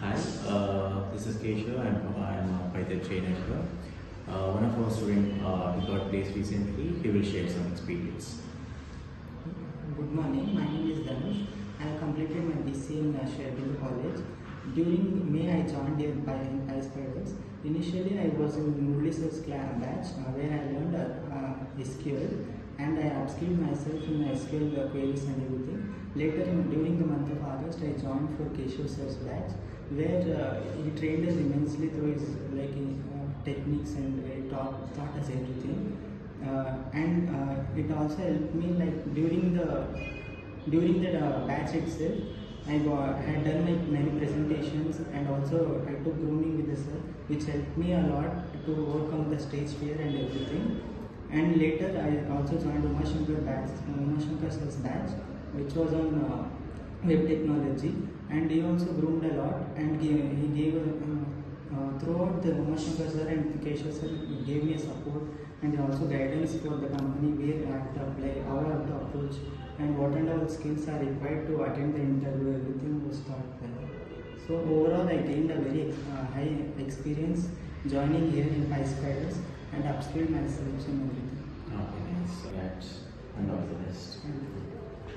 Hi, this is Keshav. I'm Python trainer here. One of our students he got placed recently. He will share some experience. Good morning, my name is Dhanush. I have completed my BCA in Sheffield College. During May, I joined in PySpiders. Initially, I was in Moodley's batch where I learned SQL and I upskilled myself in SQL queries and everything. Later, during the month of August, I joined for Keshav Sir's batch where he trained us immensely through his techniques and taught us everything. It also helped me like during the batch itself. Had done like many presentations and also I took grooming with the sir, which helped me a lot to overcome the stage fear and everything. And later I also joined Umashankar sir's batch, which was on web technology, and he also groomed a lot and he gave throughout the Umashankar sir and Keshav sir gave me a support and also guidance for the company where I have to apply, how I have to approach and what and all skills are required to attend the interview. Everything was taught there. So overall I gained a very high experience joining here in PySpiders and upskilled myself in everything. Okay, nice. Congrats and all the best. Thank you.